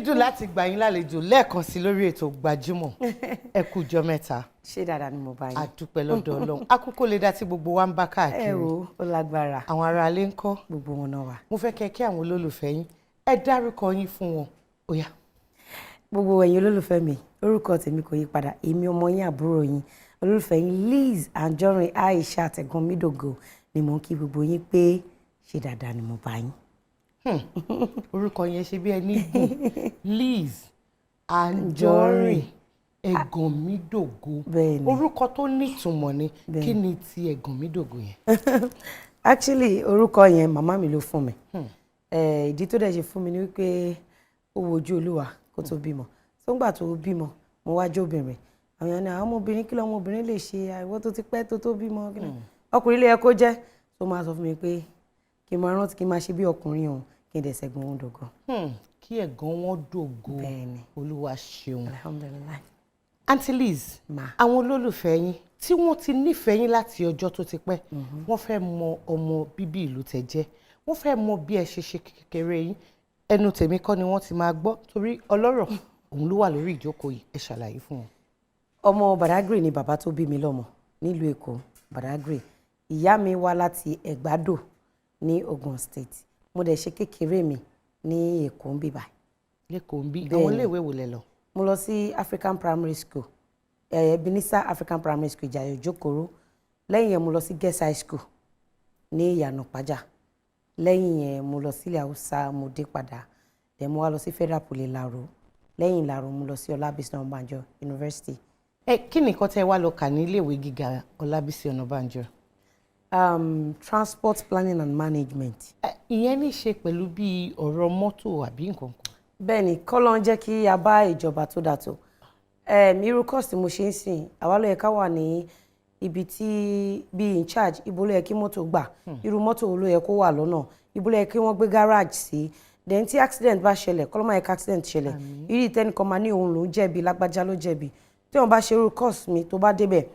dùn láti gbà yín lálejò lẹ́ẹ̀kan sí lórí ètò Gbajúmọ̀. Ẹ kú ọjọ́ mẹ́ta. Ṣé dáadáa ni mo bá yín? A dúpẹ́ lọ́dọ̀ Ọlọ́run. Àkókò lè dá tí gbogbo wa ń bá káàkiri. Ẹ wo, ó lágbára. Àwọn ará ilé ń kọ́. Gbogbo wọn náà wà. Mo fẹ́ kẹ́ kí àwọn olólùfẹ́ yín. Ẹ dárúkọ yín fún wọn. Ó yá. Gbogbo ẹ̀yin olólùfẹ́ mi, orúkọ tèmi kò yí padà. Èmi ọmọ yín àbúrò yín. Olólùfẹ́ yín Liz Anjorin Aishat Ẹ̀gànmídògo ni mò ń kí gbogbo yín pé ṣé dáadáa ni mo bá yín. Orúkọ yẹn ṣe bí ẹni gùn. Liz Anjorin Ẹ̀gànmídògo. Bẹ́ẹ̀ni. Orúkọ tó nítumọ̀ ni. Kí ni ti Ẹ̀gànmídògo yẹn? Actually, orúkọ yẹn màmá mi ló fún mi. Ìdí tó dẹ̀ ṣe fún mi ni wípé ó wojú Olúwa kó tó bímọ. So ńgbà tó bímọ, mo wá jẹ́ obìnrin. Àwọn èèyàn ní àwọn ọmọbìnrin kí lọ́mọbìnrin lè ṣe àìwọ́ tó ti pẹ́ tó bímọ. Ọkùnrin lè yẹ kó jẹ́. So máa sọ fún mi pé kí n máa rántí kí n máa ṣe bí ọkùnrin òun kí n dẹ̀ ṣẹ́gun òun dògo. Kí ẹ̀gàn wọn dògo. Bẹ́ẹ̀ni. Olúwa ṣeun. Alhamdulillah. Aunty Liz, àwọn olólùfẹ́ yín tí wọ́n ti nífẹ̀ẹ́ yín láti ọjọ́ tó ti pẹ́, wọ́n fẹ́ mọ ọmọ bíbí ìlú tẹ́ jẹ́, wọ́n fẹ́ mọ bí ẹ ṣe ṣe kékeré yín. Ẹnu tèmi kọ́ ni wọ́n ti máa gbọ́ torí ọlọ́rọ̀ òun ló wà lórí ìjókòó yìí. Ẹ ṣàlàyé fún wọn. Ọmọ Badagry ni bàbá tó bí mi lọ́mọ nílùú Èkó, Badagry. Ìyá mi wá láti Ẹ̀gbádò ní Ogun State. Mo dẹ̀ ṣe kékeré mi ní Èkó ń bí báyìí. Lẹ́kọ̀ọ́ ń bí àwọn iléèwé wo lẹ lọ? Mo lọ sí African Primary School, Ebenezer African Primary School, Ìjàyè Òjòkòrò. Lẹ́yìn yẹn mo lọ sí Girls High School ní Ìyànà Pàjá. Lẹ́yìn yẹn mo lọ sí ilẹ̀ Haúsá, mo dé padà. Then mo wá lọ sí Federal Poly Ìlàró. Lẹ́yìn Ìlàró mo lọ sí Ọlábísí Ọ̀nàbànjọ University. Kí ni nǹkan tẹ́ wá lọ kà ní iléèwé gíga Ọlábísí Ọ̀nàbànjọ? Transport Planning and Management. Ìyẹn ní í ṣe pẹ̀lú bí ọ̀rọ̀ mọ́tò àbí nǹkan kan. Bẹ́ẹ̀ni, kọ́lọ́ ń jẹ́ kí a bá ìjọba tó dà tó. Irú course tí mo ṣe ń sìn, àwa ló yẹ ká wà ní ibi tí bí in charge, ibo ló yẹ kí mọ́tò gbà, irú mọ́tò wo ló yẹ kó wà lọ́nà, ibo ló yẹ kí wọ́n gbé garage sí. Then tí accident bá ṣẹlẹ̀, kọ́lọ́ máa yẹ ká accident ṣẹlẹ̀. Irú ìtẹ́nìkan máa ní òun ló ń jẹ̀bi, lágbájá ló jẹ̀bi. Tí wọ́n bá ṣe irú course mi tó bá débẹ̀,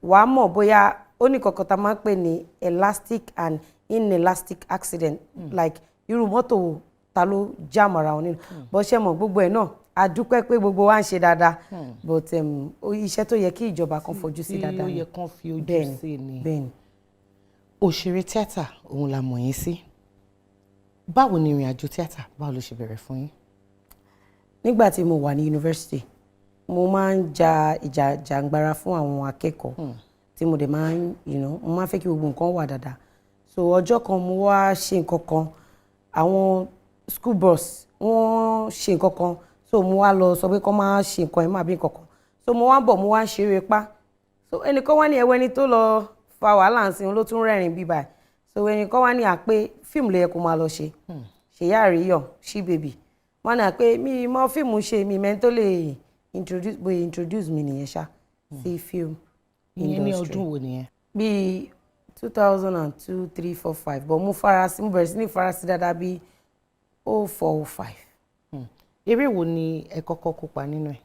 wàá mọ̀ bóyá ó ní kankan tá a máa ń pè ní elastic and inelastic accident. Like irú mọ́tò wo ta ló jam ara wọn nínú. Bó ṣe mọ̀ gbogbo ẹ̀ náà, a dúpẹ́ pé gbogbo wa ń ṣe dáadáa. But iṣẹ́ tó yẹ kí ìjọba kan fojú sí dáadáa ni. Tí ó yẹ kán fi ojú sí ni. Bẹ́ẹ̀ni. Òṣèré tíátà òun la mọ̀ yín sí. Báwo ni ìrìn àjò tíátà báwo ló ṣe bẹ̀rẹ̀ fún yín? Nígbà tí mo wà ní yunifásitì, mo máa ń ja ìjàngbara fún àwọn akẹ́kọ̀ọ́ tí mo dẹ̀ máa ń, mo máa ń fẹ́ kí gbogbo nǹkan wà dáadáa. So ọjọ́ kan mo wá ṣe nǹkan kan, àwọn school bus wọ́n ṣe nǹkan kan, so mo wá lọ sọ pé kó máa ṣe nǹkan ẹ̀ máa bí nǹkan kan. So mo wá ń bọ̀, mo wá ń ṣeré pa. So ẹnìkan wá ní ẹwẹ́ ni tó lọ fa wàhálà ń sin ló tún rẹ́rìn bí báyìí. So ẹnìkan wá ní àpé fíìmù ló yẹ kó máa lọ ṣe. Ṣèyí Àríyọ̀, She Baby. Wọ́n ní àpé mi mọ fíìmù ṣe, mi mẹ́ni tó lè introduce mi nìyẹn ṣá sí film industry. Ìyẹn ní ọdún wo nìyẹn? Bí 2002, 3, 4, 5. But mo bẹ̀rẹ̀ sí ní farasí dáadáa bí 04, 05. Eré wo ni ẹ kọ́kọ́ kópa nínú ẹ̀?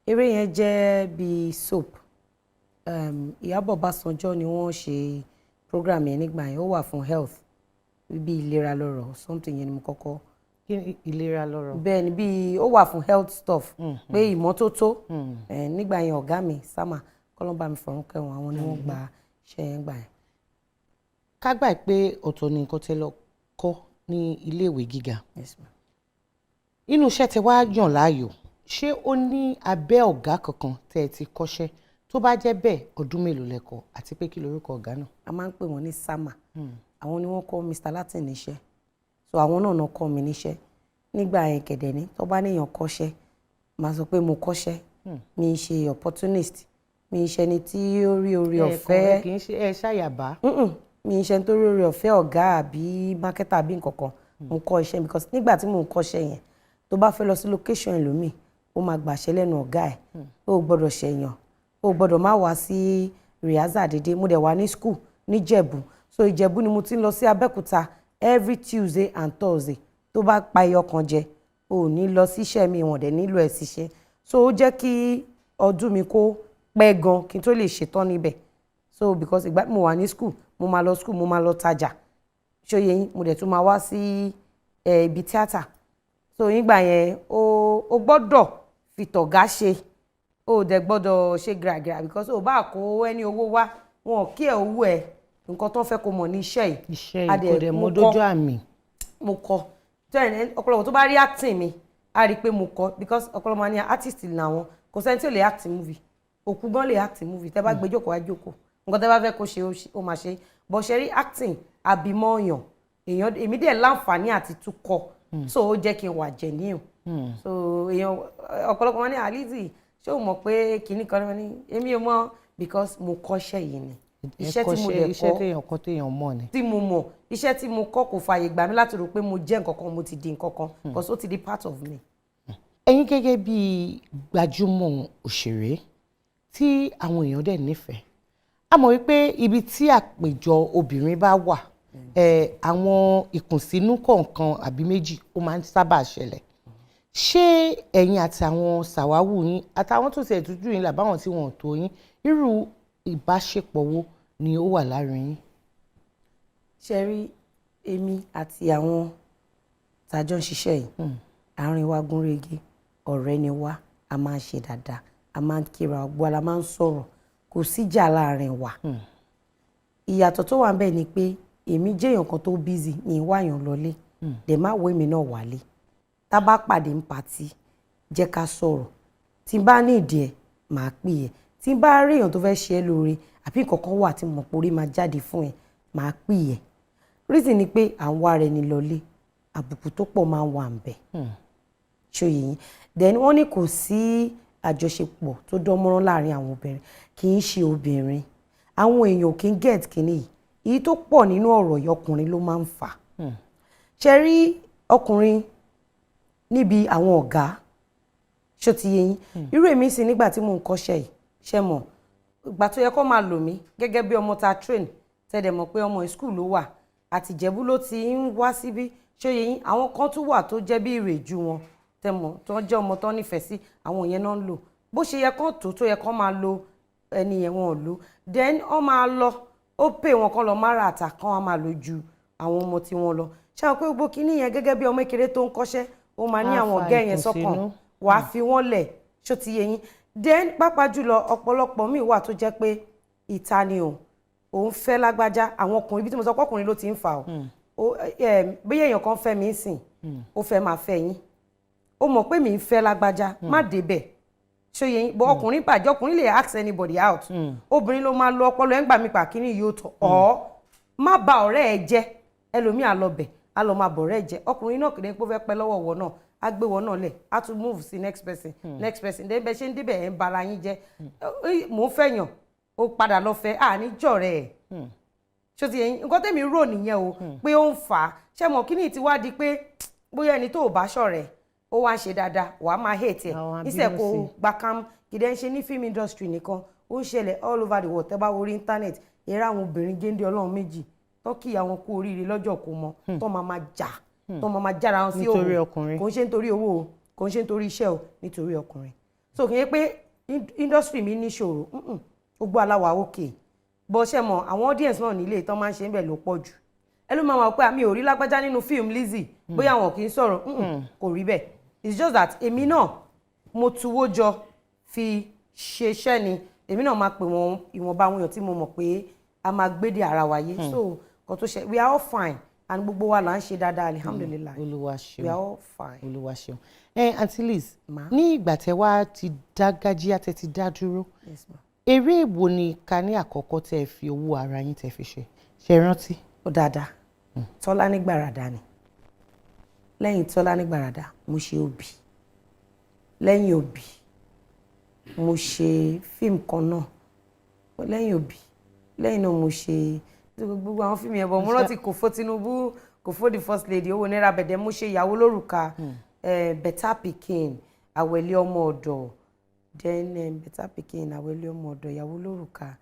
Eré yẹn jẹ́ bí soap. Ìyábọ̀ Básanjọ́ ni wọ́n ṣe program yẹn nígbà yẹn, ó wà fún health. Bí ìlera lọ́rọ̀, something yẹn ni mo kọ́kọ́. Kí ìlera lọ́rọ̀? Bẹ́ẹ̀ni, bí ó wà fún health stuff. Pé ìmọ́tótó. Nígbà yẹn ọ̀gá mi, Sama, kọ́lọ́mbà mi fọ̀rún kẹwọn, àwọn ni wọ́n gba iṣẹ́ yẹn gbà yẹn. Ká gbà pé ọ̀tọ̀ ni nǹkan tẹ́ lọ kọ́ ní iléèwé gíga. Yes, ma'am. Inú iṣẹ́ tẹ́ wá yàn láàyò, ṣé ó ní abẹ́ ọ̀gá kankan tẹ́ ẹ ti kọ́ṣẹ́? Tó bá jẹ́ bẹ́ẹ̀, ọdún mélòó lẹ kọ́ àti pé kí lorúkọ ọ̀gá náà? A máa ń pè wọ́n ní Sama. Àwọn ni wọ́n kọ́ Mr. Latin níṣẹ́. So àwọn náà kọ́ mi níṣẹ́. Nígbà yẹn kẹ̀dẹ̀ ní tó bá níyàn kọ́ṣẹ́, màá sọ pé mo kọ́ṣẹ́. Mi ń ṣe opportunist. Mi ń ṣe ẹni tí ó rí orí ọ̀fẹ́. Kì í ṣe ẹ ṣàyàbá. Mi ń ṣe ẹni tó rí orí ọ̀fẹ́ ọ̀gá àbí marketer àbí nǹkan kan. Mo kọ́ iṣẹ́ because nígbà tí mò ń kọ́ṣẹ́ yẹn, tó bá fẹ́ lọ sí location ẹlòmíì, ó máa gbàṣẹ́ lẹ́nu ọ̀gá ẹ̀. Ó gbọ́dọ̀ ṣẹ̀yàn. Ó gbọ́dọ̀ má wá sí rehearsal dédé. Mo dẹ̀ wà ní school ní Ìjẹ̀bú. So Ìjẹ̀bú ni mo ti ń lọ sí Abẹ́òkúta every Tuesday and Thursday. Tó bá pa ẹyọ kan jẹ, o ò ní lọ síṣẹ́ mi, wọ́n dẹ̀ nílò ẹ̀ síṣẹ́. So ó jẹ́ kí ọdún mi kó pẹ́ gan kí n tó lè ṣetán níbẹ̀. So because ìgbà mo wà ní school, mo máa lọ school, mo máa lọ tajà. Ṣóyè yín, mo dẹ̀ tún máa wá sí ibi tíátà. So nígbà yẹn ó o gbọ́dọ̀ fi tọ̀gá ṣe o dẹ̀ gbọ́dọ̀ ṣe gíragíra because o bá kó ẹni owó wá wọn kí ẹ owó ẹ nǹkan tó fẹ́ kó mọ̀ ní iṣẹ́ yìí kò dẹ̀ mọ́ dójú àmì. mo kọ́ ọ̀pọ̀lọpọ̀ tó bá rí acting mi a rí i pé mo kọ́ because ọ̀pọ̀lọpọ̀ máa ní artist làwọn kò sẹ́ni tí ò lè act movie òkú gan lè act movie tẹ́ bá gbé jókòó wá jókòó nǹkan tẹ́ bá fẹ́ kó ṣe ó máa ṣe bó ṣe rí acting àbímọ èèyàn èmi dẹ̀ láǹfààní àti tún kọ́ so ó jẹ́ kí n wà genuine so èèyàn ọ̀pọ̀lọpọ̀ wọn ní Lizzy ṣé o mọ̀ pé kinní kan ní èmi ò mọ̀ because mo kọ́ṣẹ́ yìí ni iṣẹ́ tí mo dẹ̀ kọ́ iṣẹ́ téèyàn kọ́ téèyàn mọ̀ ni. tí mo mọ̀ iṣẹ́ tí mo kọ́ kò fààyè gbà mí láti rò pé mo jẹ́ nǹkan kan mo ti di nǹkan kan because ó ti di part of me. ẹ̀yin gẹ́gẹ́ bí gbajúmọ̀ òṣèré tí àwọn èèyàn dẹ̀ nífẹ̀ẹ́ a mọ̀ wípé ibi tí àpèjọ obìnrin bá wà àwọn ìkùnsínú kọ̀ọ̀kan àbí méjì ó máa ń sábà ṣẹlẹ̀ ṣé ẹ̀yin àti àwọn sàwáwù yín àtàwọn tó ṣe ìtújú yín làbáwọn tí wọn ò tó yín irú ìbáṣepọ̀ wo ni ó wà láàrin yín. ṣe rí èmi àti àwọn tàjọ ń ṣiṣẹ́ yìí àárín wa gún régé ọ̀rẹ́ ni wá a máa ń ṣe dáadáa a máa ń kíra ọgbọ́n la máa ń sọ̀rọ̀ kò síjà láàrin wa. ìyàtọ̀ tó wà ń bẹ̀ ni pé èmi jẹ́ èèyàn kan tó bízì ní ìwáyàn lọlé dẹ̀ má wo èmi náà wálé tá bá pàdé ń patí jẹ́ ká sọ̀rọ̀ tí n bá ní ìdí ẹ̀ máa pè ẹ́ tí n bá rí èèyàn tó fẹ́ ṣe é lóore àbí nǹkankan wà tí mo mọ̀ pé orí máa jáde fún ẹ máa pè ẹ́ reason ni pé à ń wá rẹ ní lọlé àbùkù tó pọ̀ máa ń wà ń bẹ̀ ṣòye yín then wọ́n ní kò sí àjọṣepọ̀ tó dán mọ́rán láàrin àwọn obìnrin kì í ṣe obìnrin àwọn èèyàn kì í get kínní yìí èyí tó pọ̀ nínú ọ̀rọ̀ yìí ọkùnrin ló máa ń fà ṣe rí ọkùnrin níbi àwọn ọ̀gá ṣó ti yé yín irú èmi sì nígbà tí mò ń kọ́ṣẹ́ yìí ṣe mọ̀ ìgbà tó yẹ kó máa lò mí gẹ́gẹ́ bí ọmọ ta train tẹ́lẹ̀ mọ̀ pé ọmọ school ló wà àti Ìjẹ̀bú ló ti ń wá síbí ṣó yé yín àwọn kan tún wà tó jẹ́ bí ìrèjú wọn tẹmọ̀ tó jẹ́ ọmọ tó nífẹ̀ẹ́ sí àwọn yẹn náà ń lò bó ṣe yẹ kán tó yẹ kán máa lo ẹni yẹn wọn ò lò then wọ́n máa lọ ó pè wọn kán lọ mára àtà kán wọn máa lò ju àwọn ọmọ tí wọ́n lọ ṣé àwọn pé gbogbo kínní yẹn gẹ́gẹ́ bí ọmọ kékeré tó ń kọ́ṣẹ́ ó máa ní àwọn ọ̀gá yẹn sọ́kàn wàá fi wọ́n lẹ̀ ṣó ti yé yín then pàápàá jùlọ ọ̀pọ̀lọpọ̀ míì wà tó jẹ́ pé ìta ni òun fẹ́ lágbájá àwọn ọkùnrin ibi tí mo sọ pé ọkùnrin ló ti ń fà bí èèyàn kan fẹ́ mi sìn ó fẹ́ máa fẹ́ yín ó mọ̀ pé mi ń fẹ́ lágbájá má débẹ̀ ṣó yẹ yín bọ́ ọkùnrin bàjẹ́ ọkùnrin lè ask anybody out obìnrin ló máa lo ọpọlọ ẹ̀ ń gbà mí pa kíní yóò tọ̀ ọ́ má ba ọ̀rẹ́ ẹ jẹ́ ẹlòmíì á lọ bẹ̀ á lọ máa bọ̀ ọ̀rẹ́ ẹ jẹ́ ọkùnrin náà kìí pé ó fẹ́ pẹ́ lọ́wọ́ wọ náà á gbé wọn náà lẹ̀ á tún move sí next person débẹ̀ ṣé ń débẹ̀ ẹ̀ ń bara yín jẹ́ mò ń fẹ̀yàn ó padà lọ fẹ́ àníjọ̀rẹ́ ẹ̀ ṣó ti yẹ yín nǹkan tẹ̀mí rò nìyẹn o pé ó ń fà á ṣé mọ̀ kíní ti wá di pé bóyá ẹni tó ò bá ṣọ̀rẹ́ ó wá ń ṣe dáadáa wàá máa hate ẹ̀ níṣẹ́ kó gba kam kìdẹ́ ń ṣe ní film industry nìkan ó ń ṣẹlẹ̀ all over the world tẹ́ bá wo orí internet eré àwọn obìnrin géńdé ọlọ́run méjì tọ́kì àwọn kú oríire lọ́jọ́ kó mọ tó máa máa jà tó máa máa jára wọn sí òun kò ń ṣe nítorí owó o kò ń ṣe nítorí iṣẹ́ o nítorí ọkùnrin so kì í ṣe pé industry mi níṣòro gbogbo aláwa òkè bó ṣe mọ àwọn audience náà nílé ìtàn máa ń ṣe ń bẹ̀ ló pọ̀ jù ẹ ló máa wà pé àmì ò rí lágbájá nínú fíìmù Lizzy bóyá àwọn kì í sọ̀rọ̀ kò rí bẹ́ẹ̀ it's just that èmi náà mo tuwó jọ fi ṣeṣẹ́ ni èmi náà máa pè wọ́n ìwọ̀nba àwọn èèyàn tí mo mọ̀ pé a máa gbédè ara wa yé so kan tó ṣe we are all fine and gbogbo wa là ń ṣe dáadáa alihamudulilayi Olúwa ṣeun we are all fine. Olúwa ṣeun Aunty Liz ní ìgbà tẹ wá ti dá gájíá tẹ ti dá dúró eré èwo ni ká ní àkọ́kọ́ tẹ fi owó ara yín tẹ fi ṣe rántí. ó dáadáa Tọ́lá ní Gbàràdà ni lẹ́yìn Tọ́lá ní Gbàràdà mo ṣe Obì lẹ́yìn Obì mo ṣe fíìmù kan náà lẹ́yìn Obì lẹ́yìn náà mo ṣe gbogbo àwọn fíìmù yẹn bọ̀ mo rántí Kòfó Tinubu Kòfó the first lady Owó Náírà Bẹ̀dẹ̀ mo ṣe Ìyàwó Lórùka Better Pikin Àwẹ̀lé ọmọ ọ̀dọ̀ then Better Pikin Àwẹ̀lé ọmọ ọ̀dọ̀ Ìyàwó Lórùka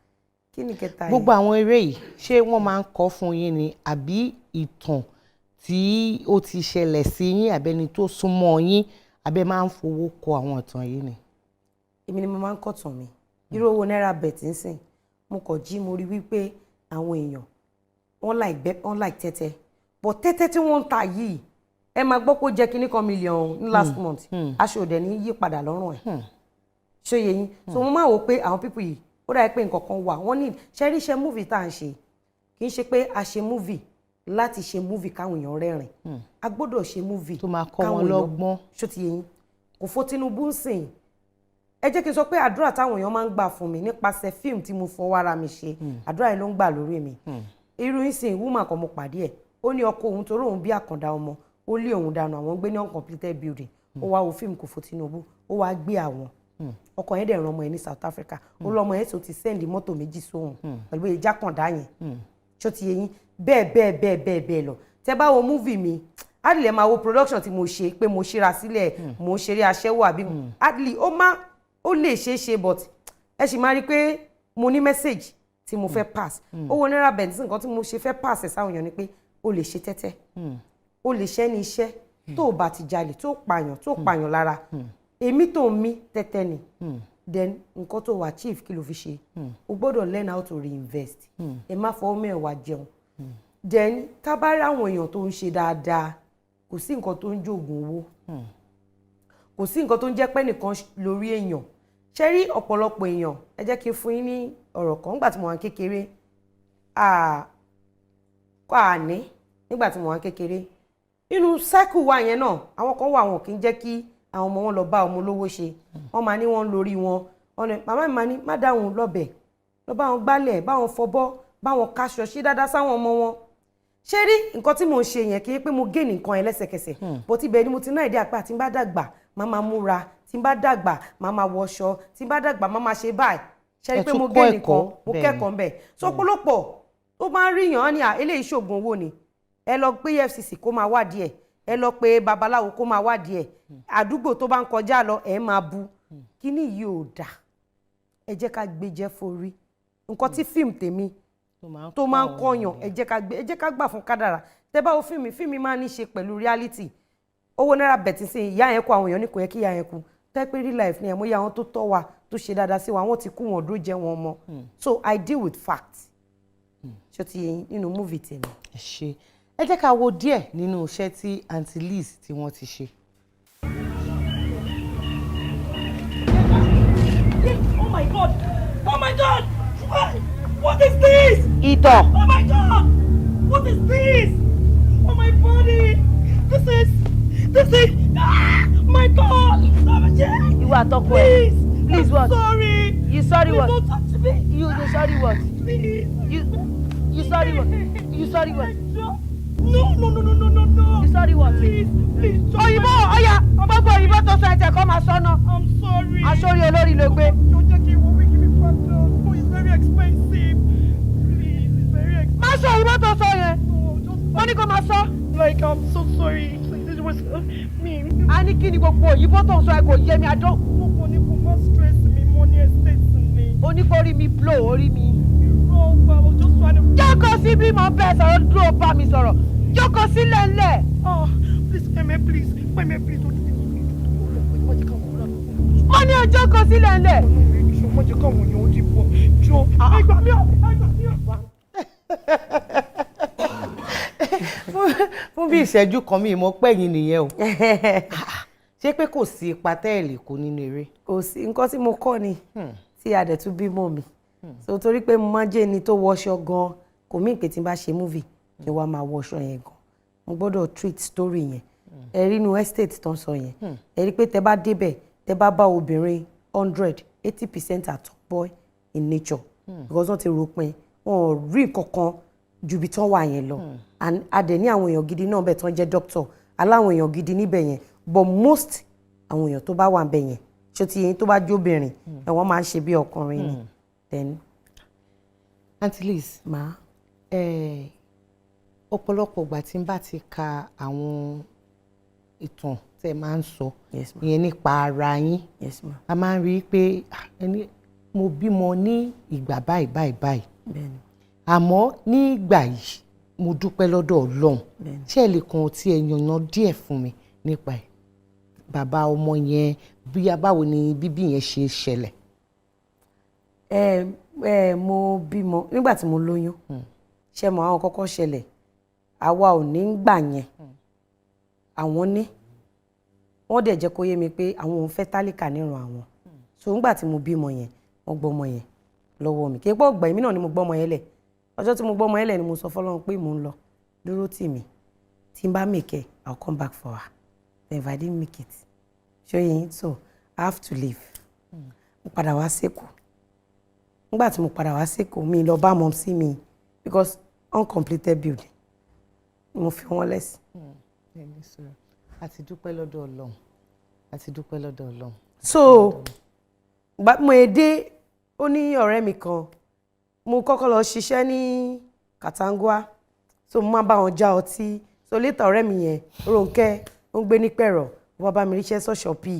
kí ni kẹta yìí. gbogbo àwọn eré yìí ṣé wọ́n máa ń kọ fún yín ni àbí ìtàn tí ó ti ṣẹlẹ̀ sí yín àbẹ́ni tó súnmọ́ yín àbẹ́ máa ń fowó kọ àwọn ìtàn yìí ni. èmi ni mo máa ń kọ̀tàn mi irú Owó Náírà Bẹ̀tì ń sìn mo kàn jí mo rí wípé àwọn èèyàn wọ́n like tẹ́tẹ́ but tẹ́tẹ́ tí wọ́n ń ta yìí ẹ máa gbọ́ pé ó jẹ́ kinní kan mílíọ̀nù ní last month aṣọ òde ní yí padà lọ́rùn ẹ̀ ṣóye yín so mo máa wò pé àwọn people yìí ó dàbí pé nǹkan kan wà wọ́n ní ṣẹ́ríṣẹ́ múvì tá à ń ṣe kì í ṣe pé a ṣe múvì láti ṣe múvì káwọn èèyàn rẹ́rìn a gbọ́dọ̀ ṣe múvì tó máa kọ́ wọn lọ́gbọ́n ṣó ti yé yín kò fó Tinubu ń sìn ẹ jẹ́ kí n sọ pé àdúrà táwọn èèyàn máa ń gbà fún mi nípasẹ̀ fíìmù tí mo fọwọ́ ara mi ṣe àdúrà yìí ló ń gbà lórí mi irú ìsìn woman kan mo pàdé ẹ̀ ó ní ọkọ òun torí òun bí àkàndá ọmọ ó lé òun dànù àwọn gbé ní uncompleted building ó wá wo fíìmù kò fó Tinubu ó wá gbé àwọn ọkọ yẹn dẹ̀ ran ọmọ yẹn ní South Africa ó lọ́mọ yẹn tó ti sẹ́ndì mọ́tò méjì sóhun pẹ̀lú ìjà kàndá yẹn ṣó ti yé yín bẹ́ẹ̀ lọ tẹ́ bá wo múvì mi adìlẹ̀ máa wo production tí mo ṣe pé mo ṣíra sílẹ̀ mo ṣeré aṣẹ́wó àbí adìlẹ̀ ó lè ṣeé ṣe but ẹ sì máa rí i pé mo ní message tí mo fẹ́ pass owó náírà bẹ̀ǹtì nǹkan tí mo ṣe fẹ́ pass ẹ̀ sáwọn èèyàn ni pé o lè ṣe tẹ́tẹ́ o lè ṣẹ́ ní iṣẹ́ tó o bá ti jalè tó pààyàn lára èmi tó ń mí tẹ́tẹ́ ni then nǹkan tó wà chief kí ló fi ṣe o gbọ́dọ̀ learn how to reinvest ẹ má fọwọ́ mẹ́wàá jẹun then tá bá rí àwọn èèyàn tó ń ṣe dáadáa kò sí nǹkan tó ń jogún owó kò sí nǹkan tó ń jẹ́ pé nìkan lórí èèyàn ṣe rí ọ̀pọ̀lọpọ̀ èèyàn ẹ jẹ́ kí n fún yín ní ọ̀rọ̀ kan nígbà tí mo wà kékeré nígbà tí mo wà kékeré nínú cycle wa yẹn náà àwọn kan wà wọn kì í jẹ́ kí àwọn ọmọ wọn lọ bá ọmọ olówó ṣe wọ́n máa ní wọ́n lórí wọn màmá mi máa ní má dáhùn lọ́bẹ̀ lọ bá wọn gbálẹ̀ bá wọn fọbọ́ bá wọn kaṣọ ṣe dáadáa sáwọn ọmọ wọn ṣé rí nǹkan tí mo ń ṣe yẹn kì í pé mo gé nǹkan yẹn lẹ́sẹ̀kẹsẹ̀ bó ti bẹ̀ ni mo ti ná ìdí àpá tí n bá dàgbà máa máa múra tí n bá dàgbà máa máa wọṣọ tí n bá dàgbà máa máa ṣe báyìí ṣe rí pé mo gé nǹkan mo kẹ́kọ̀ọ́ ń bẹ̀ so ọ̀pọ̀lọpọ̀ tó máa ń ríyàn á ní eléyìí ṣoògùn owó ni ẹ lọ pé EFCC kó máa wádìí ẹ̀ ẹ lọ pé babaláwo kó máa wádìí ẹ̀ àdúgbò tó bá ń kọjá lọ ẹ máa bu kíní yìí ò dà ẹ jẹ́ ká gbé jẹ́ forí nǹkan tí fíìmù tèmi tó máa ń kọyàn ẹ jẹ́ ká gbà fún kádàrà tẹ́ bá wo fíìmù máa ní ṣe pẹ̀lú reality owó náírà bẹ̀tì sí ìyá yẹn kó àwọn èèyàn ní kò yẹ kí ìyá yẹn kú tẹ́ pé real life ni ẹ̀ mọ́ ìyá wọn tó tọ́ wa tó ṣe dáadáa sí wa wọ́n ti kú wọn dúró jẹ́ wọn mọ́ so I deal with facts ṣé ti yẹn nínú movie tèmi. ẹ ṣe ẹ jẹ́ ká wo díẹ̀ nínú iṣẹ́ tí Aunty Liz tí wọ́n ti ṣe. Oh my God! Oh my God! What is this? Ìtọ̀. Oh my God! What is this? Oh my body! This is. Ah! My God! You are talking. Please, I'm what? Sorry. You sorry Please what? Don't touch me. You sorry what? Please. You sorry what? You sorry what? No. You sorry what? Please. Òyìnbó ọ̀yà gbogbo òyìnbó tó sọ ẹ̀jẹ̀ kọ́ máa sọ́nà. I'm sorry. Aṣọ́rí olórí ló gbé. Don't take it. What we give me pardon? Oh, it's very expensive. Please, it's very expensive. Má sọ òyìnbó tó sọ yẹn. No, just. Wọ́n ní kó máa sọ. Like, I'm so sorry. It was me. A ní kí ni gbogbo òyìnbó tó ń sọ ẹ kò yé mi àdó. Mo kàn ní kò má stress mi money estate ni. O ní kó rí mi blow orí mi. Irọ́ ọba, I was just trying to. Jókòó sí bí mo bẹ́ẹ̀ sọ̀rọ̀ dúró bá mi sọ̀rọ̀. Jókòó sílẹ̀ ńlẹ̀. Oh, please, please. Don't do this. Má jẹ́ káwọn ọ̀rọ̀ mi. Mo ní o jókòó sílẹ̀ ńlẹ̀. Má jẹ́ káwọn èèyàn ó ti bọ̀. Jọ, ẹgbà mi ọ̀. fún bí ìṣẹ́jú kan mi ìmọ̀ pẹ́yìn nìyẹn o ṣé pé kò sí ipa tẹ́ẹ̀lì kó nínú eré. kò sí nǹkan tí mo kọ́ ni tí a dẹ̀ tún bímọ mi so torí pé mo máa jẹ́ ẹni tó wọṣọ gan kò mí pé tí n bá ṣe movie kí wàá máa wọṣọ yẹn gan mo gbọ́dọ̀ treat story yẹn ẹ rí inú estate tó ń sọ yẹn ẹ rí pé tẹ bá débẹ̀ tẹ bá bá obìnrin 80% are top boy in nature because wọ́n ti rò pin wọn ò rí nǹkan kan ju ibi tán wà yẹn lọ and adẹ̀ ní àwọn èèyàn gidi náà bẹ̀ tán jẹ́ doctor aláwọn èèyàn gidi níbẹ̀ yẹn but most àwọn èèyàn tó bá wà níbẹ̀ yẹn ṣé ti yẹn tó bá jóbìnrin wọ́n máa ń ṣe bí ọkùnrin ni then. Aunty Liz ma ọ̀pọ̀lọpọ̀ ìgbà tí n bá ti ka àwọn ìtàn tẹ́ máa ń sọ ìyẹn nípa ara yín a máa ń rí i pé mo bímọ ní ìgbà báyìí àmọ́ ní ìgbà yìí mo dúpẹ́ lọ́dọ̀ Ọlọ́run ṣé ẹ lè kàn tí ẹ yànnà díẹ̀ fún mi nípa ẹ̀ bàbá ọmọ yẹn báwo ni bíbí yẹn ṣe ṣẹlẹ̀. mo bímọ nígbà tí mo lóyún ṣe mọ àwọn kọ́kọ́ ṣẹlẹ̀ àwa ò ní gbà yẹn àwọn ní wọ́n dẹ̀ jẹ́ kó yé mi pé àwọn ò fẹ́ tálíkà nírun àwọn so nígbà tí mo bímọ yẹn wọ́n gbọ́ ọmọ yẹn lọ́wọ́ mi kí n pọ́ ọgbà èmi náà ni mo gbọ́ ọmọ yẹn lẹ̀ ọjọ́ tí mo gbọ́ ọmọ yẹn lẹ̀ ni mo sọ fọ́lọ́run pé mò ń lọ dúró tì mí tí n bá make it I'll come back for her then if I didn't make it ṣóyìn so I have to leave mo padà wá sẹ́kù nígbà tí mo padà wá sẹ́kù mi lọ bá mọ̀ sí mi because uncompleted building mo fi wọ́n lẹ́sìn. àti dúpẹ́ lọ́dọ̀ Ọlọ́run àti dúpẹ́ lọ́dọ̀ Ọlọ́run. so mo èdè ó ní ọ̀rẹ́ mi kan mo kọ́kọ́ lọ ṣiṣẹ́ ní Katangua so mo máa bá wọn já ọtí so later ọ̀rẹ́ mi yẹn Rónkẹ́ ó ń gbé ní Pẹ̀rọ̀ wọ́n bá mi ríṣẹ́ sọ́ṣọ̀pì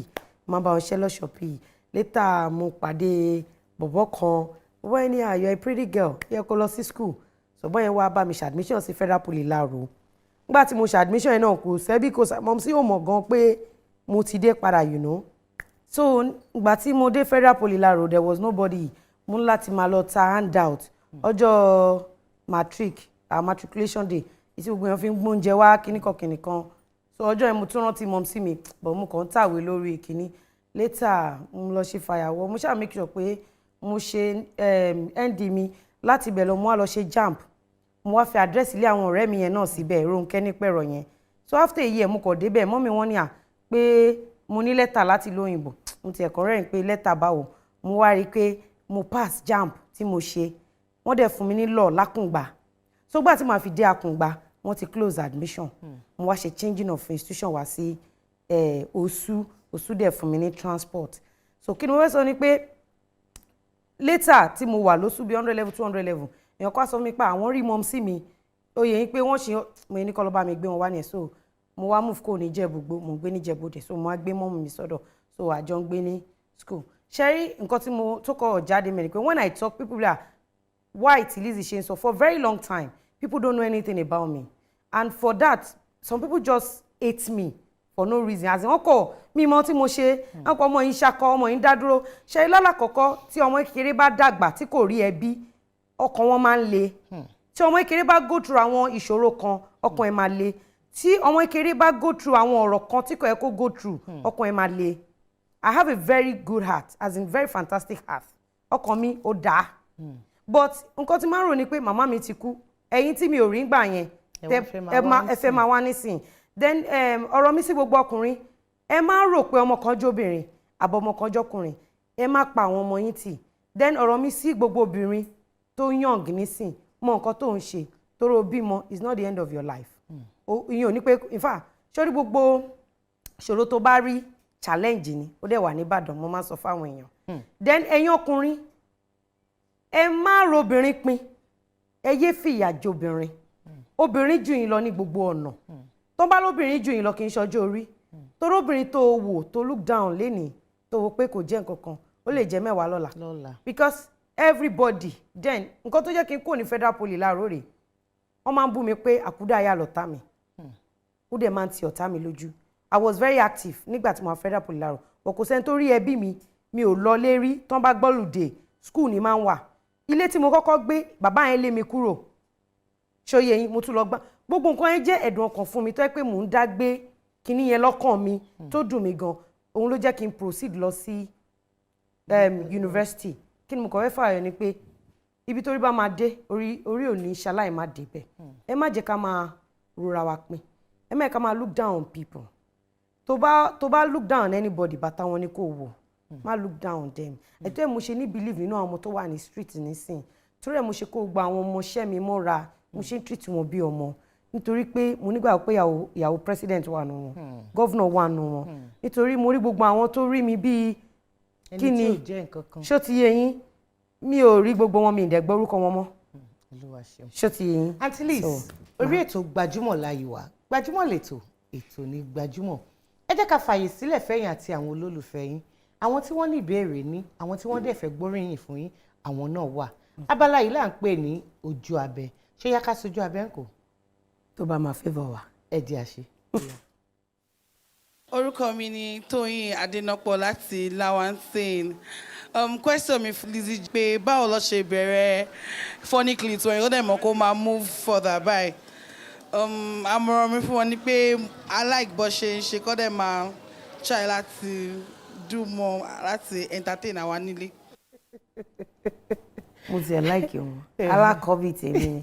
mo máa bá wọn ṣiṣẹ́ lọ́ṣọ̀pì later mo pàdé bọ̀bọ́ kan wọ́n ní you are a pretty girl yẹ kó lọ sí school ṣùgbọ́n yẹn wá bá mi ṣàdmission sí Federal Poly Ìlaro nígbà tí mo ṣàdmission yẹn náà kò sẹ́bí kò mọ̀ sí òmò gan pé mo ti dé padà you know so ìgbà tí mo dé Federal Poly Ìlaro there was nobody mo ní láti máa lọ ta handout ọjọ́ matriculation day ìtí gbogbo èèyàn fi ń gbóúnjẹ wá kíníkan so ọjọ́ yẹn mo tún rántí mọ̀ sí mi but mo kàn ń tàwé lórí ìkíní later mo lọ ṣe fàyàwọ́ mo ṣáà make sure pé mo ṣe nd mi láti ibẹ̀ lọ mo wá lọ ṣe JAMB mo wá fi àdírẹ́sì ilé àwọn ọ̀rẹ́ mi yẹn náà síbẹ̀ Rónkẹ́ ní Pẹ̀rọ̀ yẹn so after a year mo kàn débẹ̀ mọ́mí wọ́n ní pé mo ní lẹ́tà láti lóyìnbó mo ti ẹ̀kọ́ rẹ́rìn pé lẹ́tà báwo mo wá rí i pé mo pass JAMB tí mo ṣe wọ́n dẹ̀ fún mi ní law lákùngbà so gbà tí màá fi dé àkùngbà wọ́n ti close admission mo wá ṣe changing of institution wá sí Osu dẹ̀ fún mi ní transport so kí ni mo fẹ́ sọ ni pé later tí mo wà lóṣù bí 100 level 200 level èèyàn kọ́ sọ mi pa àwọn rí mọ́ sí mi oyè yín pé wọ́n ṣe mo ní kọ́ ló bá mi gbé wọn wá ní so mo wá move kó ní Ìjẹ̀bú-Igbó mo gbé ní Ìjẹ̀bú-Òde so mo wá gbé mọ́mù mi sọ́dọ̀ so àjọ ń gbé ní school ṣẹ́rí nǹkan tí mo tó kọ́ jáde mẹ́rin pé when I talk people are why tí Lizzy ṣe ń sọ for a very long time people don't know anything about me and for that some people just hate me for no reason as in wọ́n kọ̀ mí mọ́ tí mo ṣe wọ́n kọ́ ọmọ yín ṣakọ ọmọ yín dádúró ṣẹ́rí lálàkọ́kọ́ tí ọmọ kékeré bá dàgbà tí kò rí ẹbí ọkàn wọn máa ń le tí ọmọ kékeré bá go through àwọn ìṣòro kan ọkàn ẹ̀ máa le tí ọmọ kékeré bá go through àwọn ọ̀rọ̀ kan tí kò yẹ kó go through ọkàn ẹ̀ máa le I have a very good heart as in very fantastic heart ọkàn mi ó dáa but nǹkan tí máa ń rò ni pé màmá mi ti kú ẹ̀yin tí mi ò rí gbà yẹn ẹ fẹ́ máa wá nísìn then ọ̀rọ̀ mi sí gbogbo ọkùnrin ẹ máa rò pé ọmọ kan jóbìnrin àbọ̀ ọmọ kan jọkùnrin ẹ má pa àwọn ọmọ yín tì then ọ̀rọ̀ mi sí gbogbo obìnrin tó young nísìn mọ nǹkan tó ń ṣe tóró bímọ is not the end of your life ìyẹn ò ní pé in fact sórí gbogbo ṣòro tó bá rí challenge ni ó dẹ̀ wà ní Ìbàdàn mo máa sọ fáwọn èèyàn then ẹ̀yin ọkùnrin ẹ má robìnrin pin ẹ yé fìyà jobìnrin obìnrin jù yín lọ ní gbogbo ọ̀nà tó bá lóbìnrin jù yín lọ kì í ṣọjọ́ orí torí obìnrin tó wò tó look down lénìí tó wò pé kò jẹ́ nǹkan kan ó lè jẹ́ mẹ́wàá lọ́la because everybody then nǹkan tó jẹ́ kí n kò ní Federal Poly Ìlaro rè wọ́n máa ń bú mi pé àkúdàáyà lọ̀tá mi ó dẹ̀ máa ń ti ọ̀tá mi lójú I was very active nígbà tí mo wà Federal Poly Ìlaro but kò sẹ́ni tó rí ẹbí mi ò lọ lérí tán bá gbọ́lùdè school ni máa ń wà ilé tí mo kọ́kọ́ gbé bàbá yẹn lé mi kúrò ṣòye yín mo tún lọ gbá gbogbo nǹkan yẹn jẹ́ ẹ̀dùn ọkàn fún mi tó yẹ pé mò ń dá gbé kinní yẹn lọ́kàn mi tó dùn mí gan òun ló jẹ́ kí n proceed lọ sí university kí ni mo kọ̀ fẹ́ fààyàn ni pé ibi tó rí bá máa dé orí ò ní ṣaláì má dé bẹ́ẹ̀ ẹ má jẹ́ ká máa rora wa pin ẹ má jẹ́ ká máa look down on people tó bá look down on anybody bàtà wọn ni kò wò má look down on them ẹ̀tọ́ ẹ̀ mo ṣe ní believe nínú àwọn ọmọ tó wà ní street nísìn torí ẹ̀ mo ṣe kó gba àwọn ọmọọṣẹ́ mi mọ́ra mo ṣe ń treat wọn bí ọmọ nítorí pé mo nígbà pé ìyàwó president wà nù wọn governor wà nù wọn nítorí mo rí gbogbo àwọn tó rí mi bíi kí ni ṣó ti yé yín mi ò rí gbogbo wọn mi ìdẹ́gbọ́ orúkọ wọn mọ́ ṣó ti yé yín. Aunty Liz orí ètò Gbajúmọ̀ láyé wa Gbajúmọ̀ lètò ètò ní Gbajúmọ̀ ẹ jẹ́ ká fààyè sílẹ̀ fẹ́yìn àti àwọn olólùfẹ́ yín àwọn tí wọ́n ní ìbéèrè ní àwọn tí wọ́n dẹ̀ fẹ́ gbóríyìn fún yín àwọn náà wà abala yìí là ń pè ní ojú abẹ ṣé yá ká sojú abẹ ń kò. tó bá máa favour wa. ẹ di àṣẹ. Orúkọ mi ni Tóyìn Adénọ́pọ̀ láti Lawansin. Question mi fún Lizzy pé báwo ló ṣe bẹ̀rẹ̀ funny clips wọ̀nyí ó dẹ̀ mọ̀ kó máa move further by. àmọ̀ràn mi fún wọn ni pé I like bó ṣe ń ṣe kọ́ dẹ̀ máa try láti do more láti entertain àwa nílé. mo ti ẹ̀ láìkí wọn alákọ̀ọ́bì tèmi ni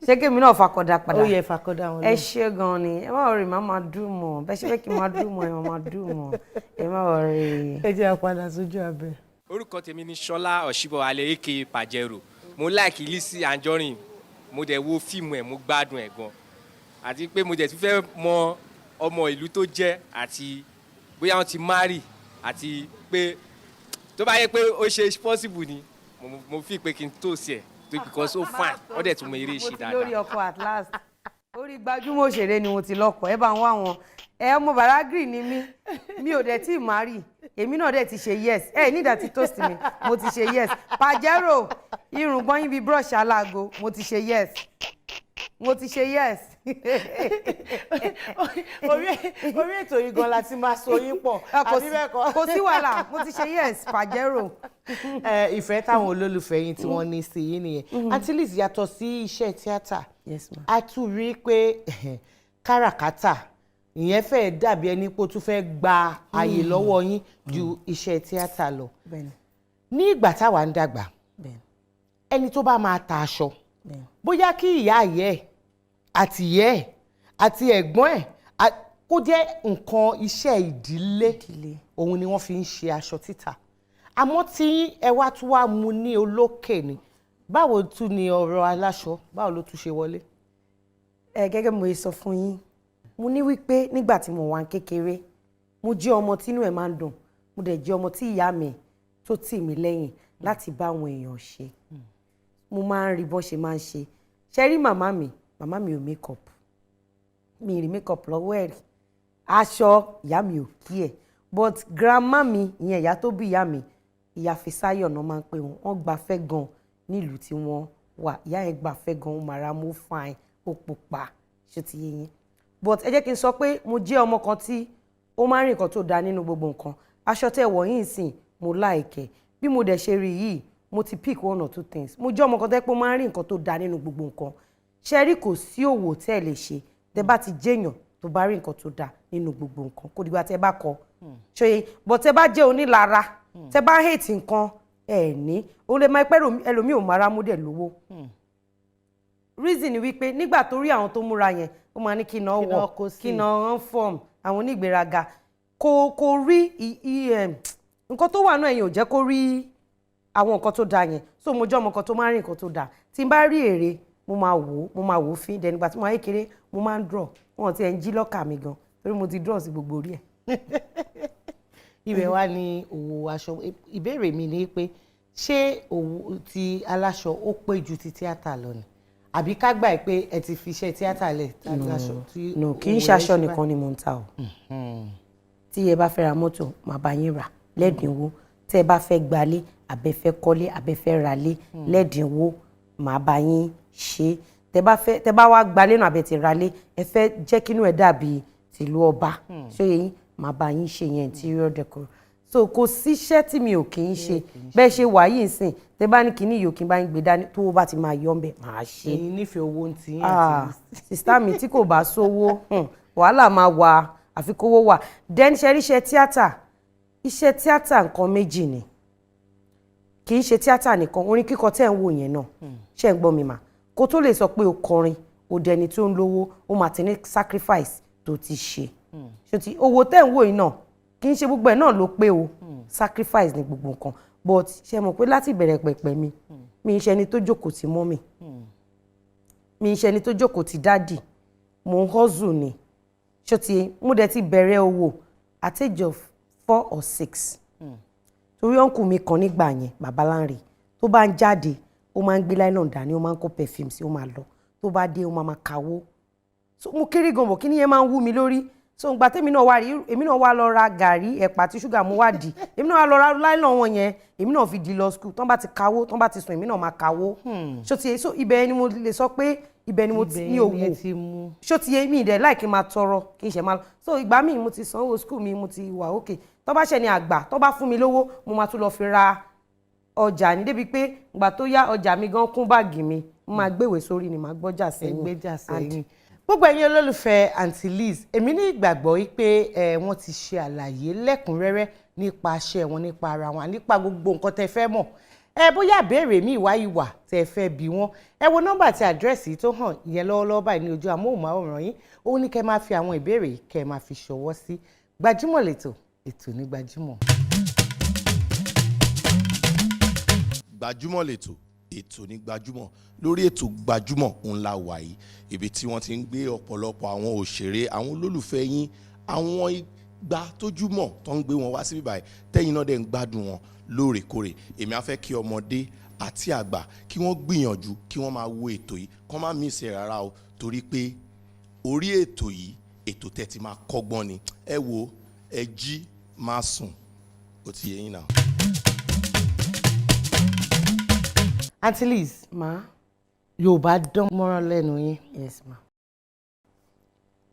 ṣé kémi náà fakọ̀dà padà ó yẹ fakọ́dá wọn ẹ ṣe gan ni ẹ má rí màá máa dùn mọ́ bẹ́ẹ̀ ṣe fẹ́ kí n máa dùn mọ́ ẹ máa dùn mọ́ ẹ má rí. ẹ jẹ́ àpadà sójú abẹ́. orúkọ tèmi ni Ṣọlá Ọ̀ṣíbọ̀wálé aka Pàjẹ́rò mo like Lizzy Anjorin mo dẹ̀ wo fíìmù ẹ̀ mo gbádùn ẹ̀ gan àti pé mo dẹ̀ tún fẹ́ mọ ọmọ ìlú tó jẹ́ àti bóyá wọ́n ti marry àti pé tó bá yẹ pé ó ṣe possible ni mo fi pé kí n tó sí ẹ̀ because ó fine wọ́n dẹ̀ tún mọ eré ṣe dáadáa. mo ti lórí ọkọ at last orí gbajúmọ̀ òṣèré ni mo ti lọ́kọ ẹ bá ń wá wọn ẹ ọmọ Badagry ni mi ò dẹ̀ tí ì marry èmi náà dẹ̀ ti ṣe yes ẹ nígbà tí toast mi mo ti ṣe yes Pàjẹ́rò irùngbọ̀n yín bíi brush aláago mo ti ṣe yes mo ti ṣe yes. orí ètò yìí gan la ti máa so yín pọ̀ àbí bẹ́ẹ̀ kọ́. kò sí wàhálà mo ti ṣe yes Pàjẹ́rò. ìfẹ́ táwọn olólùfẹ́ yín tí wọ́n ní sí yín nìyẹn at least yàtọ̀ sí iṣẹ́ tíátà a tún rí i pé káràkátà ìyẹn fẹ́ẹ́ dàbí ẹni pé ó tún fẹ́ gba àyè lọ́wọ́ yín ju iṣẹ́ tíátà lọ. ní ìgbà táwa ń dàgbà ẹni tó bá máa ta aṣọ bóyá kí ìyá ẹ̀ àti ìyá ẹ̀ àti ẹ̀gbọ́n ẹ̀ kó jẹ́ nǹkan iṣẹ́ ìdílé òun ni wọ́n fi ń ṣe aṣọ títà àmọ́ tí ẹ wá tún wá mú ní olókè ni báwo tún ni ọ̀rọ̀ aláṣọ báwo ló tún ṣe wọlé. Gẹ́gẹ́ mo sọ fún yín mo ní wípé nígbà tí mo wà kékeré mo jẹ́ ọmọ tínú ẹ̀ máa ń dùn mo dẹ̀ jẹ́ ọmọ tí ìyá mi tó tì mí lẹ́yìn láti bá àwọn èèyàn ṣe mo máa ń rí bọ́n ṣe máa ń ṣe ṣe rí màmá mi ò make up mi rí make up lọ́wọ́ ẹ̀ rí aṣọ ìyá mi ò kí ẹ̀ but grandma mi ìyẹn ìyá tó bí ìyá mi ìyá Fisáyọ̀ náà máa ń pè wọ́n gbafẹ́ gan nílùú tí wọ́n wà ìyá yẹn gbafẹ́ gan ó mara mo fine ó pupa ṣe ti yé yín but ẹ jẹ́ kí n sọ pé mo jẹ́ ọmọ kan tí ó máa ń rìn nǹkan tó dáa nínú gbogbo nǹkan aṣọ tẹ́ wọ̀ yìí sìn mo láìkẹ́ bí mo dẹ̀ ṣe rí yìí mo ti pick one or two things mo jẹ́ ọmọ kan tẹ́ pé ó máa ń rìn nǹkan tó dáa nínú gbogbo nǹkan ṣe rí kò sí òwò tẹ́ ẹ lè ṣe tẹ́ bá ti jẹ́yàn tó bá rí nǹkan tó dáa nínú gbogbo nǹkan kò dìgbà tẹ́ bá kọ ṣòye but tẹ́ bá jẹ́ onílara tẹ́ bá hate nǹkan ẹ̀ ní ó lè máa pẹ́ ẹlòmíì ò mara mú dẹ̀ lówó reason ni wípé nígbà tó rí àwọn tó múra yẹn ó máa ní kí iná wọ̀ kí iná rán form àwọn onígbéraga kò rí nǹkan tó wà náà yẹn ò jẹ́ kó rí àwọn nǹkan tó dáa yẹn so mo jẹ́ ọmọ kan tó máa ń rí nǹkan tó dáa tí n bá rí èrè mo máa wò ó fín dẹ̀ nígbà tí mo máa kéré mo máa ń draw wọn ti ẹ̀ ń jí lọ́kà mi gan torí mo ti draw sí gbogbo orí ẹ̀. ibẹ̀ wá ní òwò aṣọ ìbéèrè mi ni pé ṣé òwò ti aláṣọ ó pé ju ti tíátà lọ ni àbí ká gbà pé ẹ ti fi iṣẹ́ tíátà lẹ̀ no kì í ṣaṣọ nìkan ni mo ń ta o tí ẹ bá fẹ́ ra mọ́tò màá bá yín rà lẹ́dínwó tẹ́ ẹ bá fẹ́ gbalé àbẹ́fẹ́ kọ́lé àbẹ́fẹ́ ralé lẹ́dínwó màá bá yín ṣe tẹ́ bá wá gbalé náà àbẹ́ ti ralé ẹ fẹ́ jẹ́ kínú ẹ̀ dàbí tìlú ọba ṣé yín màá bá yín ṣe yẹn interior decor so kò síṣẹ́ tí mi ò kì í ṣe bẹ́ẹ̀ ṣe wà yìí sìn tẹ́ bá ní kíní yìí ò kí n bá ń gbé dání tó bá ti máa yọ ọ́nbẹ̀ máa ṣe. ẹ̀yin nífẹ̀ẹ́ owó ń ti yín. sista mi tí kò bá sówó wàhálà máa wà àfi kówó wà then ṣe ríṣẹ́ tíátà iṣẹ́ tíátà nǹkan méjì ni kì í ṣe tíátà nìkan orin kíkọ tẹ́ ń wò yẹn náà ṣe ń gbọ́ mi mà kó tó lè sọ pé o kọrin o dẹni tó ń lówó o máa ti ní sacrifice tó ti ṣe ṣòtí owó tẹ́ ń wò yìí náà kì í ṣe gbogbo ẹ̀ náà ló pé o sacrifice ní gbogbo nǹkan but ṣe mọ̀ pé láti ìbẹ̀rẹ̀ pẹ̀pẹ̀ mi ń ṣe ẹni tó jókòó ti mọ́mì mi ń ṣe ẹni tó jókòó ti dádì mo ń hustle ni ṣòtí mo dẹ̀ ti bẹ̀rẹ̀ owó at age of 4 or 6 torí ọ̀nkù mi kan nígbà yẹn bàbá Lánrè tó bá ń jáde ó máa ń gbé nylon dání ó máa ń kó perfume sí ó máa lọ tó bá dé ó máa kàwó so mo kéré gan bọ̀ kí ni yẹn máa ń wú mi lórí so ìgbà tèmi náà wá rí èmi náà wá lọ ra gàrí ẹ̀pà àti ṣúgà mo wá dì èmi náà wá lọ ra nylon wọn yẹn èmi náà fi di lọ school tán bá ti kàwó tán bá ti sùn èmi náà máa kàwó so ibẹ̀ ni mo lè sọ pé ibẹ̀ ni mo ti ní owó ṣó ti yé mi ìdẹ̀ láì kí n máa tọrọ kí n ṣe máa lọ so ìgbà míì mo ti sanwó school mi mo ti wà òkè tó bá ṣe ni àgbà tó bá fún mi lówó mo máa tún lọ fi ra ọjà ní débi pé ìgbà tó yá ọjà mi gan kún báàgì mi mo máa gbéwèé sórí ni màá gbọ́jà sẹ́yìn. bó gbogbo ẹ̀yin olólùfẹ́ Aunty Liz èmi ní ìgbàgbọ́ wípé wọ́n ti ṣe àlàyé lẹ́kùnrẹ́rẹ́ nípa iṣẹ́ wọn nípa ara wọn nípa gbogbo nǹkan tẹ́ fẹ́ mọ̀ bóyá ìbéèrè mi ìwà tẹ́ fẹ́ bí wọn wo nọ́mbà àti àdírẹ́sì tó hàn ìyẹn lọ́wọ́lọ́wọ́ báyìí ní ojú amóhùnmáwòrán yín ó ní kẹ́ máa fi àwọn ìbéèrè kẹ́ máa fi ṣọwọ́ sí Gbajúmọ̀ lẹ́tọ̀ ètò ní Gbajúmọ̀. Gbajúmọ̀ lẹ́tọ̀ ètò ní Gbajúmọ̀ lórí ètò Gbajúmọ̀ ńlá wàyí ibi tí wọ́n ti ń gbé ọ̀pọ̀lọpọ̀ àwọn òṣèré àwọn olólùfẹ́ yín àwọn ìgbà tójúmọ̀ tó ń gbé wọn wá síbí báyìí tẹ́yìn náà dẹ̀ ń gbádùn wọn lóòrèkóòrè èmi á fẹ́ kí ọmọdé àti àgbà kí wọ́n gbìyànjú kí wọ́n máa wo ètò yìí kó má mísì rárá o torí pé orí ètò yìí ètò tẹ́ ti máa kọ́gbọ́n ni ẹ wo ẹ jí máa sùn ó ti yé yín náà. Aunty Liz Ma. Yorùbá dán mọ́rán lẹ́nu yín. Yes ma.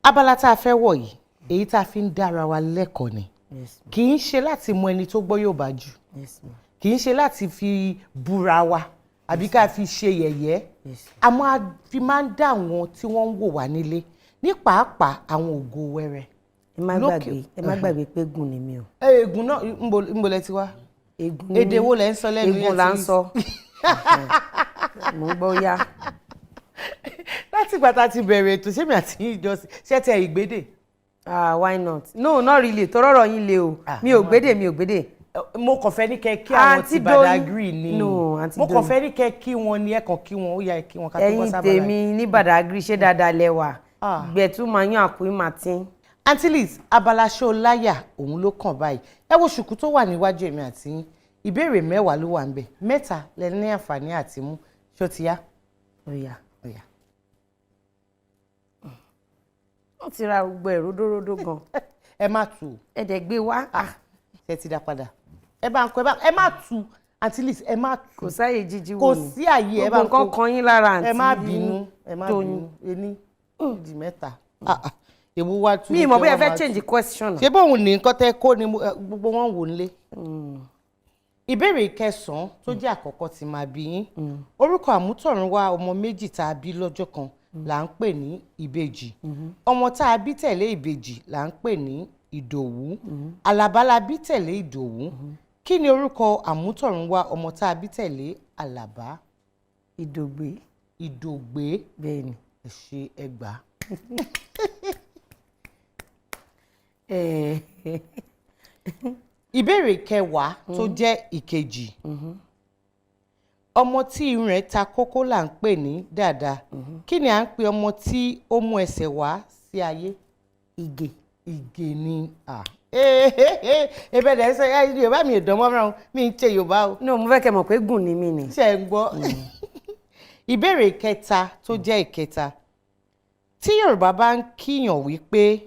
Abala tá a fẹ́ wọ̀ yìí èyí tá a fi ń dára wa lẹ́kọ̀ọ́ ni Yes ma. kì í ṣe láti mọ ẹni tó gbọ́ Yorùbá jù Yes ma. kì í ṣe láti fi búra wa àbí ká fi ṣe yẹ̀yẹ́ Yes. àmọ́ a fi máa ń dá àwọn tí wọ́n ń wò wá nílé ní pàápàá àwọn ògo wẹrẹ. ẹ má gbàgbé pé eégún ni mi o. Eégún náà ń bolẹ̀ ti wá Eégún ni èdè wo lẹ ń sọ lẹ́nu eégún là ń sọ. Mo ń gbọ́ yá. láti ìgbà tá a ti bẹ̀rẹ̀ ètò sẹ́mi àti ìjọsìn ṣé tẹ ìgbédè. Why not? No, not really. Tọ́rọ̀rọ̀ yín le o. Mi ò gbédè. Mo kàn fẹ́ ní kẹ́ kí àwọn ti Badagry ni. No, Aunty mo Doyin. kàn fẹ́ ní kẹ́ kí wọn ni ẹ kàn kí wọn ó yá kí wọn ká tó bọ́ Ẹ̀yin sábà tèmi ní Badagry ṣé dáadáa lẹ́wà. Gbẹ̀tú máa yan àkúrí Martin. Aunty Liz abala ṣó láyà òun ló kàn báyìí ẹ wo ṣùkú tó wà níwájú èmi àti yín ìbéèrè 10 ló wà ń bẹ̀ 3 lẹ ní àǹfààní àti mú ṣó ti yá. Ó yá. Ó yá. Wọ́n ti ra gbogbo ẹ̀ ródóródó gan. ẹ má tu Ẹ dẹ̀ gbé wá. ẹ ti dá padà ẹ bá ń kọ ẹ má tu Aunty Liz ẹ má tu Kò sáyè jíjí wò kò ni. sí àyè ẹ bá ń Gbogbo nǹkan kan yín lára àǹtí. ẹ má bínú ení ìdí 3 èwo wá tu Mi mọ̀ bóyá fẹ́ change question. ṣé bóun ní nǹkan tẹ́ kó ni gbogbo wọn wò nílé. Ìbéèrè 9 tó jẹ́ àkọ́kọ́ tí máa bí yín orúkọ àmútọ̀runwá ọmọ méjì tá a bí lọ́jọ́ kan là ń pè ní ìbejì ọmọ tá a bí tẹ̀lé ìbejì là ń pè ní ìdòwú àlàbá la bí tẹ̀lé ìdòwú kí ni orúkọ àmútọ̀runwá ọmọ tá a bí tẹ̀lé àlàbá. Ìdògbé. Ìdògbé. Bẹ́ẹ̀ni. ẹ ṣe ẹgbàá. Ìbéèrè 10 tó jẹ́ ìkejì ọmọ tí irun rẹ̀ ta kókó là ń pè ní dàda kí ni à ń pè ọmọ tí ó mú ẹsẹ̀ wá sí ayé. Ìgè. Ìgè ni ebe dẹ̀ sọ Yorùbá mi ò dán mọ́ra mi ń ṣe Yorùbá o. No, mo fẹ́ kẹ́ mọ̀ pé gùn ni mí ni. ṣe ń gbọ́. Ìbéèrè 3 tó jẹ́ ìkẹta tí Yorùbá bá ń kíyàn wípé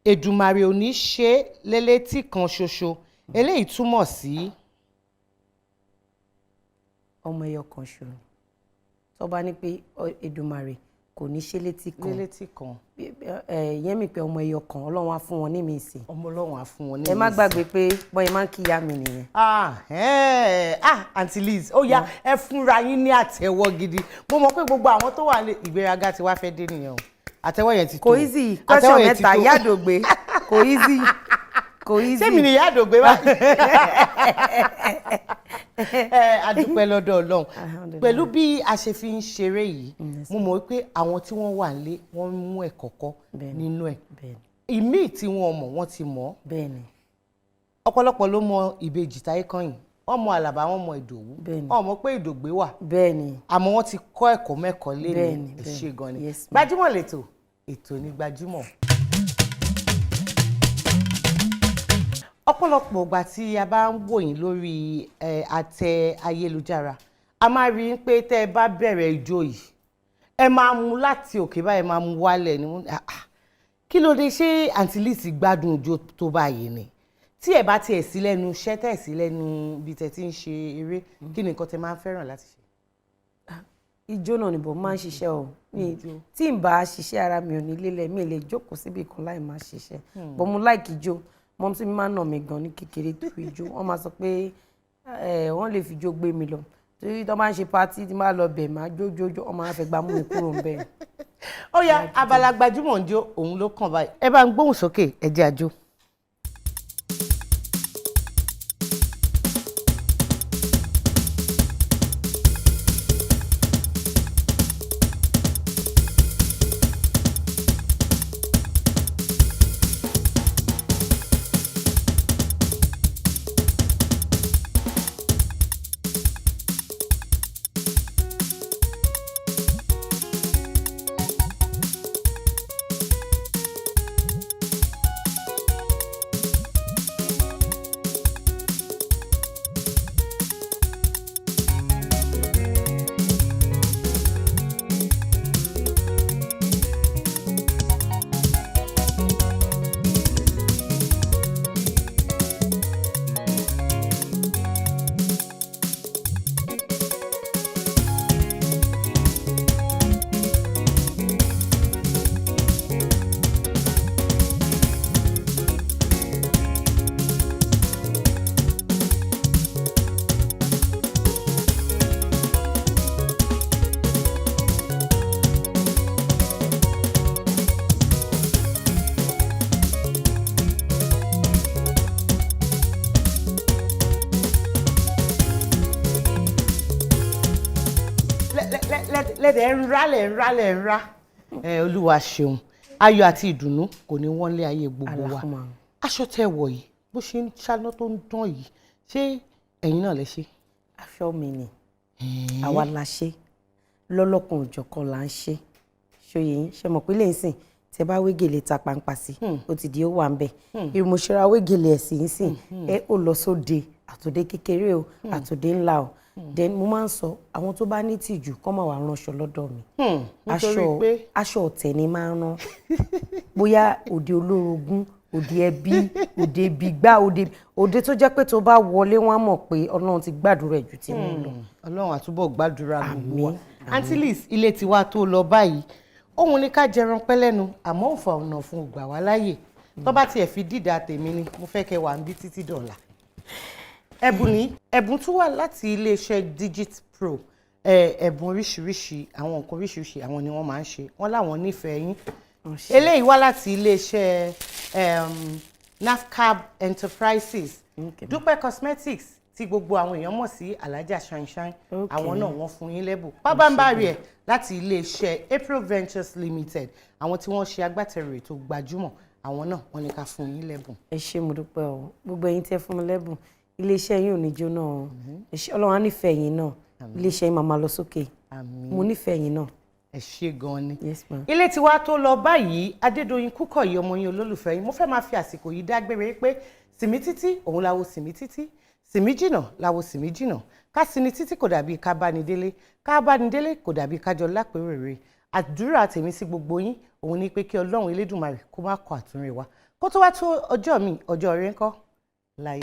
Èdùmàrè ò ní ṣe lélétí kan ṣoṣo eléyìí túmọ̀ sí. Ọmọ ẹyọ kan ṣo ni. Tó bá ní pé Èdùmàrè kò ní ṣe létí kan. Lélétí kan. Yẹn mi pé ọmọ ẹyọ kan Ọlọ́run á fún wọn ní mi ìsìn. Ọmọ Ọlọ́run á fún wọn ní mi ìsìn. Ẹ má gbàgbé pé bọ́yìí máa ń kíyà mi nìyẹn. Aunty Liz ó yá ẹ fúnra yín ní àtẹ́wọ́ gidi mo mọ̀ pé gbogbo àwọn tó wà ní ìgbéraga tí wàá fẹ́ dé nìyẹn o àtẹ́wọ́ yẹn ti tó. Kò easy question 3 Yádògbé kò easy. Ṣé mi ni Yádògbé wá. A dúpẹ́ lọ́dọ̀ Ọlọ́run pẹ̀lú bí a ṣe fi ń ṣeré yìí mo mọ̀ pé àwọn tí wọ́n wà nílé wọ́n mú ẹ̀kọ́ kọ́ nínú ẹ̀ ìmíì tí wọ́n mọ̀ wọ́n ti mọ̀ ọ̀pọ̀lọpọ̀ ló mọ ìbejì táyé kọ́yìn wọ́n mọ àlàbá wọ́n mọ ìdòwú wọ́n mọ̀ pé ìdògbé wà àmọ́ wọ́n ti kọ́ ẹ̀kọ́ mẹ́kọ̀ọ́ lẹ́nu ṣe gan ni Gbajúmọ̀ lẹ́tọ̀ ètò ní Gbajúmọ̀. Ọ̀pọ̀lọpọ̀ ìgbà tí a bá ń wò yín lórí àtẹ ayélujára a máa rí i pé tẹ́ ẹ bá bẹ̀rẹ̀ ijó yìí ẹ máa mú láti òkè báyìí máa mú wálẹ̀ ni kí ló dé ṣé Aunty Liz gbádùn ijó tó báyìí ni tí ẹ bá tiẹ̀ sí lẹ́nu iṣẹ́ tẹ̀ sí lẹ́nu bí tẹ̀ ti ń ṣe eré kí ni nǹkan tẹ́ máa ń fẹ́ràn láti ṣe. Ijó náà ni bò máa ń ṣiṣẹ́ o tí n bá ṣiṣẹ́ ara mi ò ní lélẹ̀ mi lè jókòó síbi kan láì máa ṣiṣẹ́ bò mo like ijó mọ́mí sí mi máa ń nà mí gan ní kékeré tó ijó wọ́n máa sọ pé wọ́n lè fi ijó gbé mi lọ torí tó máa ń ṣe pátí tí máa lọ bẹ̀ máa jójójó wọ́n máa fẹ́ gbá mú mi kúrò ń bẹ̀. ó yá abala gbajúmọ̀ ń jó òun ló kàn báyìí ẹ bá ń gbóhùn sókè ẹ jẹ́ àjò. lẹ́dẹ̀ ń rá olúwa ṣeun ayọ̀ àti ìdùnnú kò ní wọ́n lé ayé gbogbo wa aṣọ tẹ́ wọ̀ yìí bó ṣe ń ṣáná tó ń dán yìí ṣé ẹ̀yin náà lẹ ṣe. aṣọ mi ni àwa la ṣe lọ́lọ́kan òjọ̀kan là ń ṣe ṣòye yín ṣe mọ̀ pé lẹ́yìn sìn tẹ bá wégele ta pàǹpà sí ó ti di ó wà ń bẹ̀ ìrùmọ̀ṣẹ́ra wégele ẹ̀sìn sìn ẹ ó lọ sóde àtòdé kékeré o àtòdé ńlá o then mo máa ń sọ àwọn tó bá ní tìjú kọ́ máa wà ránṣọ lọ́dọ̀ mi aṣọ ọ̀tẹ̀ ni máa ń rán bóyá òde olórogún òde ẹbí òde gbígbá òde tó jẹ́ pé tó bá wọlé wọn á mọ̀ pé ọlọ́run ti gbàdúrà jù tí mo lọ. ọlọ́run àtúbọ̀ gbàdúrà gbogbo wa Aunty Liz ilé tiwa tó lọ báyìí òun ní ká jẹran pẹ́ lẹ́nu àmọ́ òǹfà ọ̀nà fún ògbà wá láàyè tó bá tiẹ̀ fi dídà tèmi ni mo fẹ́ kẹ́ wà ń bí títí dọ̀la. ẹ̀bùn tún wà láti iléeṣẹ́ Digit Pro ẹ̀bùn oríṣiríṣi àwọn nǹkan oríṣiríṣi àwọn ni wọ́n máa ń ṣe wọ́n láwọn nífẹ̀ẹ́ yín eléyìí wá láti iléeṣẹ́ NAFCAB Enterprises Dúpẹ́ Cosmetics tí gbogbo àwọn èèyàn mọ̀ sí Alhaja Shine àwọn náà wọ́n fún yín lẹ́bùn pábánbárì ẹ̀ láti iléeṣẹ́ April Ventures Limited àwọn tí wọ́n ṣe agbátẹrù ètò gbajúmọ̀ àwọn náà wọ́n ní ká fún yín lẹ́bùn. ẹ ṣé mo dúpẹ́ o gbogbo ẹ̀yin tẹ́ fún mi lẹ́bùn iléeṣẹ́ yín ò ní jóná o Ọlọ́run á nífẹ̀ẹ́ yín náà iléeṣẹ́ yín máa máa lọ sókè mo nífẹ̀ẹ́ yín náà. ẹ ṣé gan ni. Yes, ma'am. ilé tiwa tó lọ báyìí Adédoyin Kúkọ̀yí ọmọ yín olólùfẹ́ yín mo fẹ́ máa fi àsìkò yìí dágbére pé sìmí títí òun láwo sìmí títí sìmí jìnà láwo sìmí jìnà ká sinmi títí kò dàbí ká báni délé ká báni délé kò dàbí kájọ lápérèrè àdúrà tèmi sí gbogbo yín òun ni pé kí Ọlọ́run Elédùmarè kó má kọ àtúnrè wa kó tó wá tó ọjọ́ mi ọjọ́ rẹ ńkọ́ láyé.